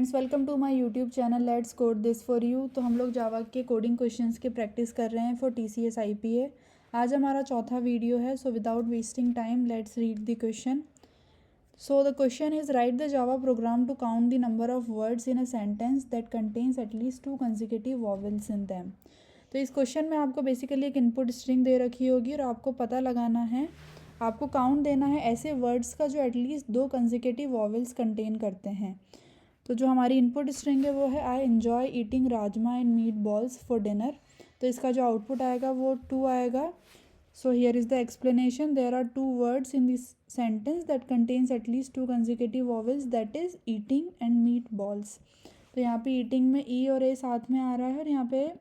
Friends, welcome to my YouTube channel let's code this for you. तो हम लोग जावा के कोडिंग क्वेश्चंस की प्रैक्टिस कर रहे हैं फॉर TCS IPA। आज हमारा चौथा वीडियो है। So without wasting time let's read the question. So the question is write the Java program to count the number of words in a sentence that contains at least 2 consecutive vowels in them. तो इस question में आपको basically एक input string दे रखी होगी और आपको पता लगाना है, आपको काउंट देना है ऐसे वर्ड्स का जो एटलीस्ट 2 कंसेक्यूटिव वॉवेल्स कंटेन करते हैं। तो जो हमारी इनपुट स्ट्रिंग है वो है I enjoy eating rajma and meat balls for dinner. तो इसका जो आउटपुट आएगा वो 2 आएगा। So here is the explanation, there are 2 words in this sentence that contains at least 2 consecutive vowels, that is eating and meat balls. तो यहाँ पे eating में ई और ए साथ में आ रहा है और यहाँ पे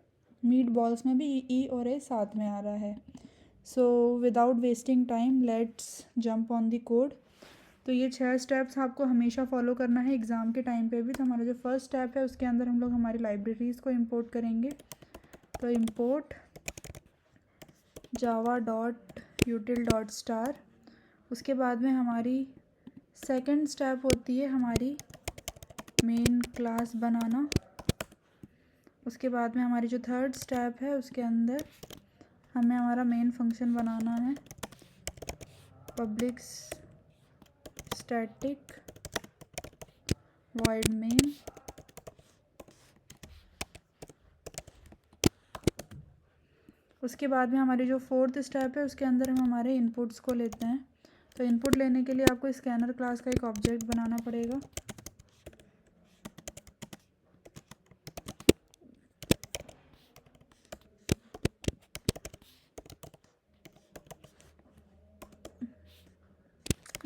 मीट बॉल्स में भी ई और ए साथ में आ रहा है। So without wasting time let's jump on the code. तो ये 6 स्टेप्स आपको हमेशा फॉलो करना है एग्ज़ाम के टाइम पे भी। तो हमारा जो फर्स्ट स्टेप है उसके अंदर हम लोग हमारी लाइब्रेरीज़ को इंपोर्ट करेंगे। तो इंपोर्ट java.util.star। उसके बाद में हमारी सेकंड स्टेप होती है हमारी मेन क्लास बनाना। उसके बाद में हमारी जो थर्ड स्टेप है उसके अंदर हमें हमारा मेन फंक्शन बनाना है, पब्लिक स्टैटिक void main। उसके बाद में हमारी जो फोर्थ स्टेप है उसके अंदर हम हमारे इनपुट्स को लेते हैं। तो इनपुट लेने के लिए आपको स्कैनर क्लास का एक ऑब्जेक्ट बनाना पड़ेगा।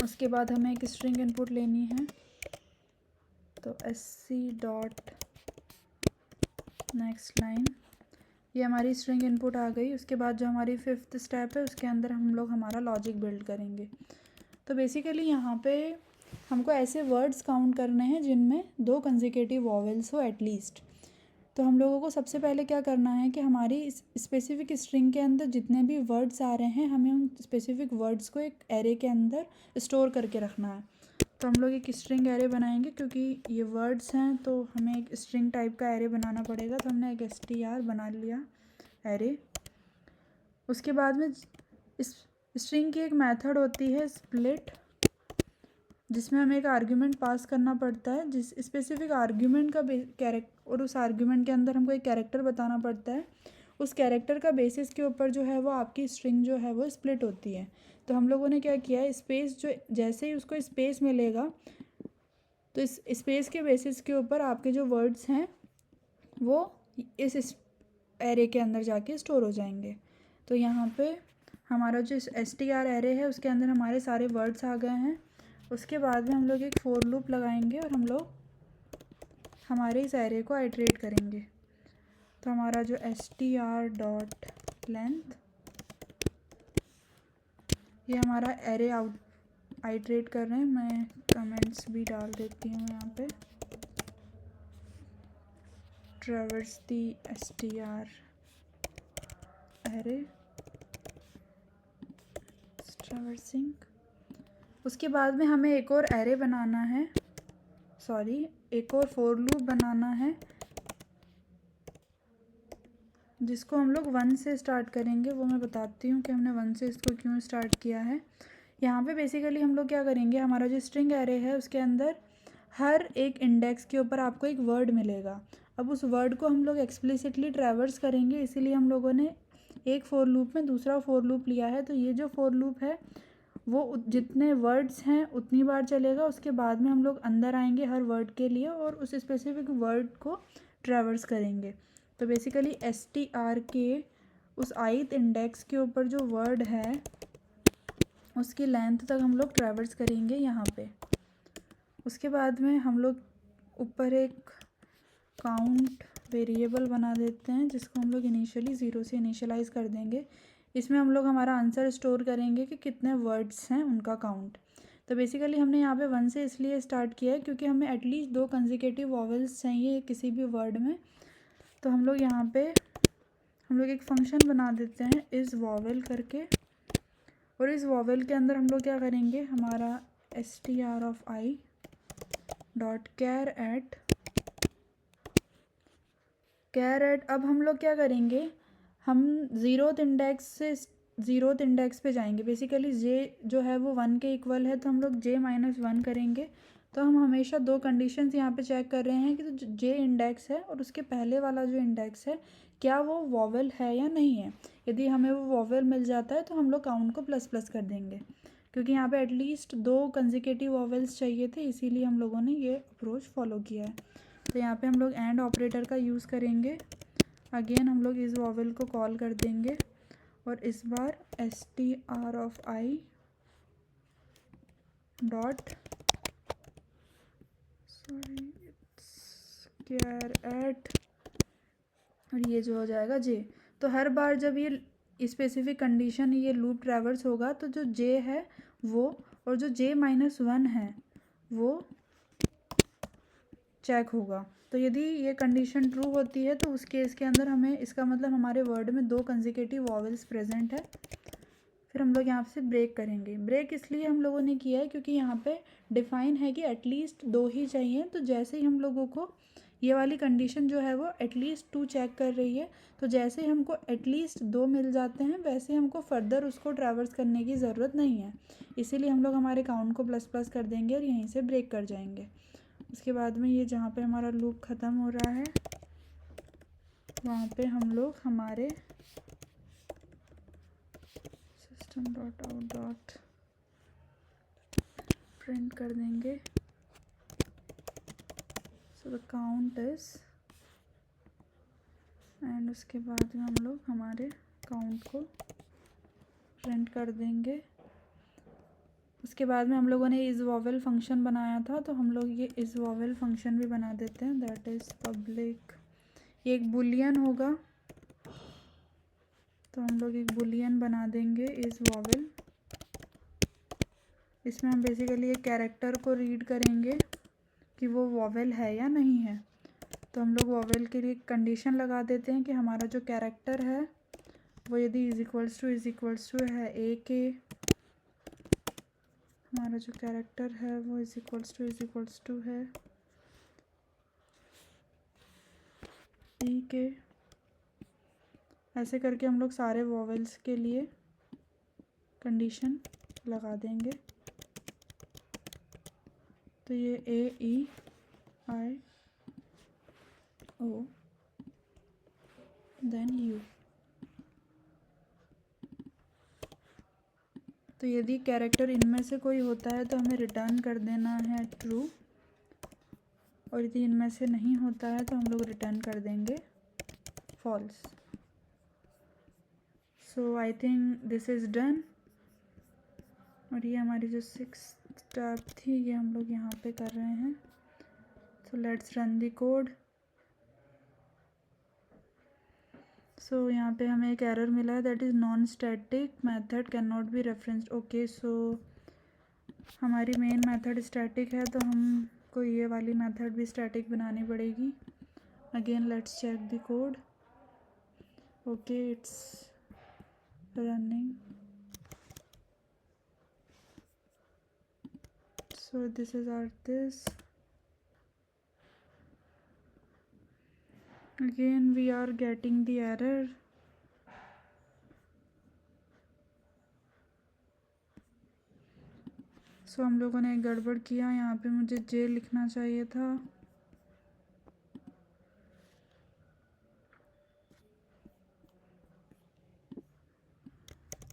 उसके बाद हमें एक स्ट्रिंग इनपुट लेनी है। तो sc डॉट नेक्स्ट लाइन, ये हमारी स्ट्रिंग इनपुट आ गई। उसके बाद जो हमारी फिफ्थ स्टेप है उसके अंदर हम लोग हमारा लॉजिक बिल्ड करेंगे। तो बेसिकली यहाँ पे हमको ऐसे वर्ड्स काउंट करने हैं जिनमें 2 कंसेक्यूटिव वॉवेल्स हो एटलीस्ट। तो हम लोगों को सबसे पहले क्या करना है कि हमारी स्पेसिफिक स्ट्रिंग के अंदर जितने भी वर्ड्स आ रहे हैं हमें उन स्पेसिफिक वर्ड्स को एक एरे के अंदर स्टोर करके रखना है। तो हम लोग एक स्ट्रिंग एरे बनाएंगे क्योंकि ये वर्ड्स हैं तो हमें एक स्ट्रिंग टाइप का एरे बनाना पड़ेगा। तो हमने एक str बना लिया एरे। उसके बाद में इस स्ट्रिंग की एक मेथड होती है स्प्लिट, जिसमें हमें एक आर्ग्यूमेंट पास करना पड़ता है, जिस स्पेसिफिक आर्ग्यूमेंट का कैरेक्टर, और उस आर्ग्यूमेंट के अंदर हमको एक कैरेक्टर बताना पड़ता है। उस कैरेक्टर का बेसिस के ऊपर जो है वो आपकी स्ट्रिंग जो है वो स्प्लिट होती है। तो हम लोगों ने क्या किया है, स्पेस जो जैसे ही उसको स्पेस मिलेगा तो इस स्पेस के बेसिस के ऊपर आपके जो वर्ड्स हैं वो इस एरे के अंदर जाके स्टोर हो जाएंगे। तो यहाँ पे हमारा जो str एरे है उसके अंदर हमारे सारे वर्ड्स आ गए हैं। उसके बाद में हम लोग एक फोर लूप लगाएंगे और हम लोग हमारे इस एरे को आइटरेट करेंगे। तो हमारा जो str डॉट लेंथ, ये हमारा एरे आइटरेट कर रहे हैं। मैं कमेंट्स भी डाल देती हूँ यहाँ पे। ट्रैवर्स दी str एरे ट्रैवर्सिंग। उसके बाद में हमें एक और एरे बनाना है, एक और फोर लूप बनाना है जिसको हम लोग 1 से स्टार्ट करेंगे। वो मैं बताती हूँ कि हमने 1 से इसको क्यों स्टार्ट किया है। यहाँ पे बेसिकली हम लोग क्या करेंगे, हमारा जो स्ट्रिंग एरे है उसके अंदर हर एक इंडेक्स के ऊपर आपको एक वर्ड मिलेगा। अब उस वर्ड को हम लोग एक्सप्लिसिटली ट्रैवर्स करेंगे, इसीलिए हम लोगों ने एक फोर लूप में दूसरा फोर लूप लिया है। तो ये जो फोर लूप है वो जितने वर्ड्स हैं उतनी बार चलेगा। उसके बाद में हम लोग अंदर आएंगे हर वर्ड के लिए और उस स्पेसिफिक वर्ड को ट्रैवर्स करेंगे। तो बेसिकली str के उस ith इंडेक्स के ऊपर जो वर्ड है उसकी लेंथ तक हम लोग ट्रैवर्स करेंगे यहाँ पे। उसके बाद में हम लोग ऊपर एक काउंट वेरिएबल बना देते हैं जिसको हम लोग इनिशियली 0 से इनिशियलाइज़ कर देंगे। इसमें हम लोग हमारा आंसर स्टोर करेंगे कि कितने वर्ड्स हैं उनका काउंट। तो बेसिकली हमने यहाँ पे 1 से इसलिए स्टार्ट किया है क्योंकि हमें एटलीस्ट 2 कंसेक्यूटिव वॉवेल्स चाहिए किसी भी वर्ड में। तो हम लोग यहाँ पे एक फंक्शन बना देते हैं इस वॉवेल करके, और इस वॉवेल के अंदर हम लोग क्या करेंगे, हमारा str of i dot char at square at, अब हम लोग क्या करेंगे, हम ज़ीरोथ इंडेक्स से ज़ीरोथ इंडेक्स पे जाएंगे। बेसिकली जे जो है वो 1 के इक्वल है, तो हम लोग j-1 करेंगे। तो हम हमेशा दो कंडीशंस यहाँ पे चेक कर रहे हैं कि जो जे इंडेक्स है और उसके पहले वाला जो इंडेक्स है क्या वो वॉवेल है या नहीं है। यदि हमें वो वॉवेल मिल जाता है तो हम लोग काउंट को प्लस प्लस कर देंगे, क्योंकि यहाँ पे एटलीस्ट 2 कंसेक्यूटिव वॉवेल्स चाहिए थे, इसीलिए हम लोगों ने ये अप्रोच फॉलो किया है। तो यहाँ पे हम लोग एंड ऑपरेटर का यूज़ करेंगे। अगेन हम लोग इस वॉवेल को कॉल कर देंगे और इस बार str of i dot square at, और ये जो हो जाएगा j। तो हर बार जब ये स्पेसिफिक कंडीशन ये लूप ट्रैवर्स होगा तो जो j है वो और जो j-1 है वो चेक होगा। तो यदि ये कंडीशन ट्रू होती है तो उस केस के अंदर हमें, इसका मतलब हमारे वर्ड में 2 कंसेक्यूटिव वॉवेल्स प्रेजेंट है। फिर हम लोग यहाँ से ब्रेक करेंगे। ब्रेक इसलिए हम लोगों ने किया है क्योंकि यहाँ पे डिफ़ाइन है कि एटलीस्ट 2 ही चाहिए। तो जैसे ही हम लोगों को ये वाली कंडीशन जो है वो एटलीस्ट 2 चेक कर रही है, तो जैसे ही हमको एटलीस्ट 2 मिल जाते हैं वैसे हमको फर्दर उसको ट्रैवर्स करने की ज़रूरत नहीं है। इसीलिए हम लोग हमारे काउंट को प्लस प्लस कर देंगे और यहीं से ब्रेक कर जाएंगे। उसके बाद में ये जहाँ पे हमारा लूप ख़त्म हो रहा है वहाँ पे हम लोग हमारे system dot out dot print कर देंगे। So the count is, and उसके बाद में हम लोग हमारे काउंट को प्रिंट कर देंगे। उसके बाद में हम लोगों ने इस वॉवेल फंक्शन बनाया था, तो हम लोग ये इस वॉवेल फंक्शन भी बना देते हैं। दैट इज़ पब्लिक, ये एक बुलियन होगा, तो हम लोग एक बुलियन बना देंगे इस वॉवेल। इसमें हम बेसिकली एक कैरेक्टर को रीड करेंगे कि वो वॉवेल है या नहीं है। तो हम लोग वॉवेल के लिए कंडीशन लगा देते हैं कि हमारा जो कैरेक्टर है वो यदि इज़ इक्वल्स टू है ए के, हमारा जो कैरेक्टर है वो इज़ इक्वल्स टू है ई के। ऐसे करके हम लोग सारे वॉवेल्स के लिए कंडीशन लगा देंगे। तो ये ए ई आई ओ देन यू। तो यदि कैरेक्टर इनमें से कोई होता है तो हमें रिटर्न कर देना है ट्रू, और यदि इनमें से नहीं होता है तो हम लोग रिटर्न कर देंगे false. So I think this is done. और ये हमारी जो 6th स्टेप थी ये हम लोग यहाँ पे कर रहे हैं। So let's run the code. So यहाँ पे हमें एक एरर मिला है, that is non static method can not be referenced. Okay, so हमारी मेन मेथड स्टैटिक है तो हमको ये वाली मेथड भी स्टैटिक बनानी पड़ेगी। Again let's check the code. Okay, it's running. So this is our this. Again we are getting the error. So हम लोगों ने एक गड़बड़ किया, यहाँ पे मुझे जे लिखना चाहिए था।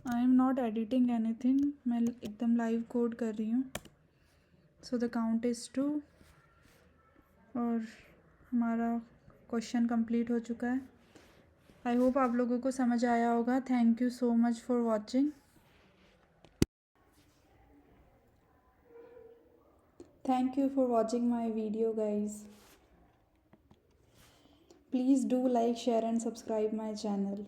I am not editing anything, मैं एकदम लाइव कोड कर रही हूँ। सो द काउंट इज़ 2 और हमारा क्वेश्चन कंप्लीट हो चुका है। आई होप आप लोगों को समझ आया होगा। Thank you so much for watching. Thank you for watching my video, guys. Please do like, share and subscribe my channel.